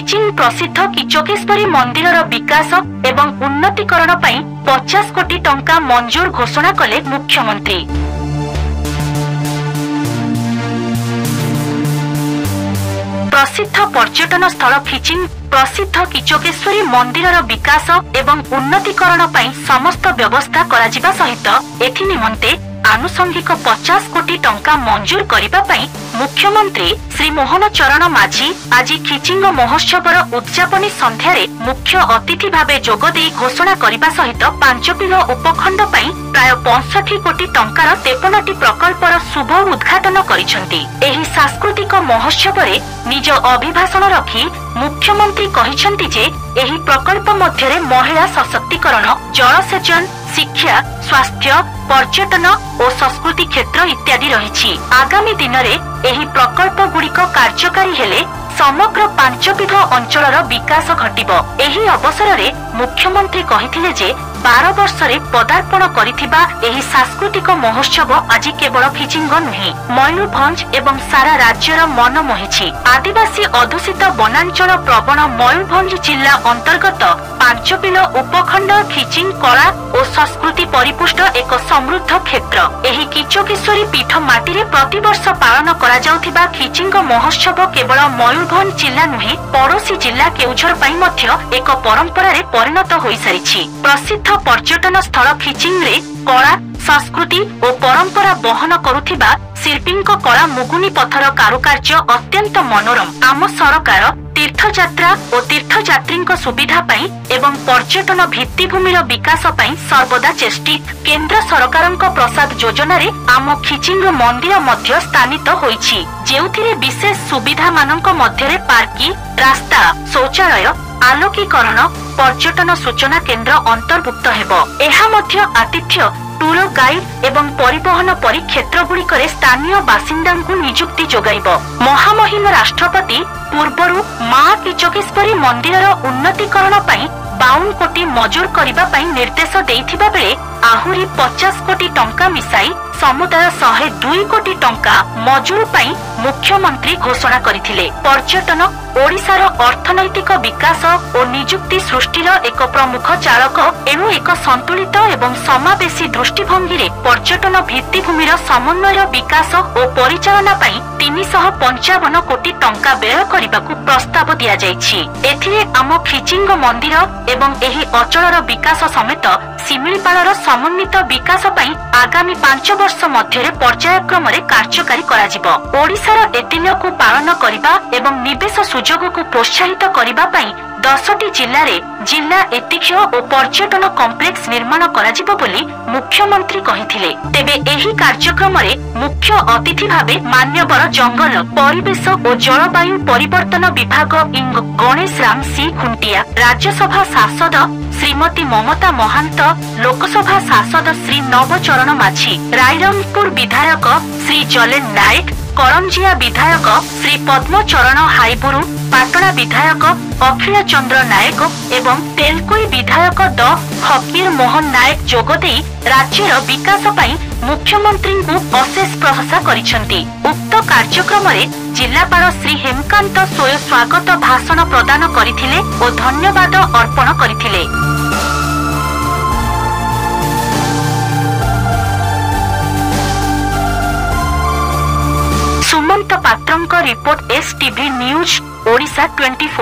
ଖିଚିଂ प्रसिद्ध किचकेश्वरी मंदिर विकास एवं उन्नतीकरण 50 कोटी टंका मंजूर घोषणा कले मुख्यमंत्री। प्रसिद्ध पर्यटन स्थल खिचिंग प्रसिद्ध किचकेश्वरी मंदिर विकास एवं उन्नतीकरण समस्त व्यवस्था करा सहित एथि निमंते आनुषंगिक 50 कोटी टंका मंजूर करने मुख्यमंत्री श्री मोहन चरण माझी आज खिचिंग महोत्सव उद्यापनी संध्यारे मुख्य अतिथि भावे जोगदे घोषणा करने सहित 5 पिल उपखंड प्राय 65 कोटी टंकार 53टी प्रकल्पर शुभ उद्घाटन करिसेंती। एही सांस्कृतिक महोत्सव रे निज अभिभाषण रखी मुख्यमंत्री कहिसेंती जे एही प्रकल्प मध्यरे महिला सशक्तिकरण, जलसेचन, शिक्षा, स्वास्थ्य, पर्यटन और संस्कृति क्षेत्र इत्यादि रही। आगामी दिन में एही प्रकल्प गुड़िक कार्यकारी हेले समग्र 5 बिघा अंचल विकास घटिब। एही अवसर रे मुख्यमंत्री कहिथिले जे 12 वर्ष रे पदार्पण करिथिबा एही सांस्कृतिक महोत्सव आज केवल खिचिंग नुहे मयूरभंज एवं सारा राज्यर मन मोहिछि। आदिवासी अधुषित वनांचल प्रवण मयूरभंज जिला अंतर्गत 5 बिल उपखंड खिचिंग कला और संस्कृति परिपुष्ट एक समृद्ध क्षेत्र। एही किचकेश्वरी पीठ माटी रे प्रतिवर्ष पालन करा जाउथिबा खिचिंग महोत्सव केवल मयूरभंज जिला नुहे पड़ोसी जिला केउझर पई मध्य एक परंपरा रे परिणत होई सारिछि। प्रसिद्ध पर्यटन स्थल खिचिंग रे कला, संस्कृति और परंपरा बहन करुथिबा शिल्पींक कला मुगुनी पथर कारुकार्य अत्यंत मनोरम। आम सरकार तीर्थयात्रा और तीर्थयात्री सुविधा पाई एवं पर्यटन भित्तिभूमिर विकास पाई सर्वदा चेष्टित। केंद्र सरकार प्रसाद योजना रे आम खिचिंग मंदिर मध्य स्थानित होईछि, जेउथिरे विशेष सुविधा मानक मध्यरे पार्किंग, रास्ता, शौचालय, आलोकीकरण, पर्यटन सूचना केंद्र अंतर्भुक्त हेबो। एहा मध्य आतिथ्य, टूर गाइड एवं परिवहन परि क्षेत्र गुड़िक स्थानीय बासिंदा नियुक्ति जोगाइब। महामहिम राष्ट्रपति पूर्वरु मां किचकेश्वरी मंदिर उन्नतीकरण 52 कोटी मजूर करने निर्देश देइथिबा बेले आहुरी 50 कोटी टंका मिसाई समुदाय 102 कोटी टंका मजूर पाई मुख्यमंत्री घोषणा करथिले। पर्यटन ओडिशार अर्थनैतिक विकास और नियुक्ति सृष्टिर एक प्रमुख चालक एणु एक संतुलित एवं समावेशी दृष्टिभंगी रे पर्यटन भित्तिभूमिर समन्वय विकास और परिचालना पाई 355 कोटी टंका व्यय करबाकू प्रस्ताव दिया जायछि। एथिरे आम खिचिंग मंदिर एवं एही अचलर विकास समेत सिमिलपालर समन्वित विकास पाई आगामी 5 वर्ष मध्यरे पर्यायक्रम रे कार्यकारी कराजिबो। ओडिशार ऐतिह्यकू पालन करिबा एवं निवेश सुजोग को प्रोत्साहित करिबा पाई 10टी जिल्ला रे जिला ऐतिह्य और पर्यटन कॉम्प्लेक्स निर्माण कराजिबो बोली मुख्यमंत्री कहिथिले। तेबे एही कार्यक्रम रे मुख्य अतिथि भावे मान्यवर जंगल, परिवेश और जलवायु परिवर्तन विभाग इंग गणेश राम सी खुंटिया, राज्यसभा सांसद श्रीमती ममता महांत, लोकसभा सांसद श्री नवचरण माझी, रायरंगपुर विधायक श्री जलेन नायक, करंजिया विधायक श्री पद्मचरण हाईबुरु, पाटना विधायक अखिल चंद्र नायक एवं तेलकोई विधायक द फकीर मोहन नायक जोगदे राज्यर विकास पाई मुख्यमंत्री को अशेष प्रशंसा करिसेंती। उक्त कार्यक्रम रे जिलापाल श्री हेमकांत सोय स्वागत भाषण प्रदान करिथिले और धन्यवाद अर्पण करिथिले। सुमंत पात्रंक रिपोर्ट एसटीवी न्यूज ओडिशा 24।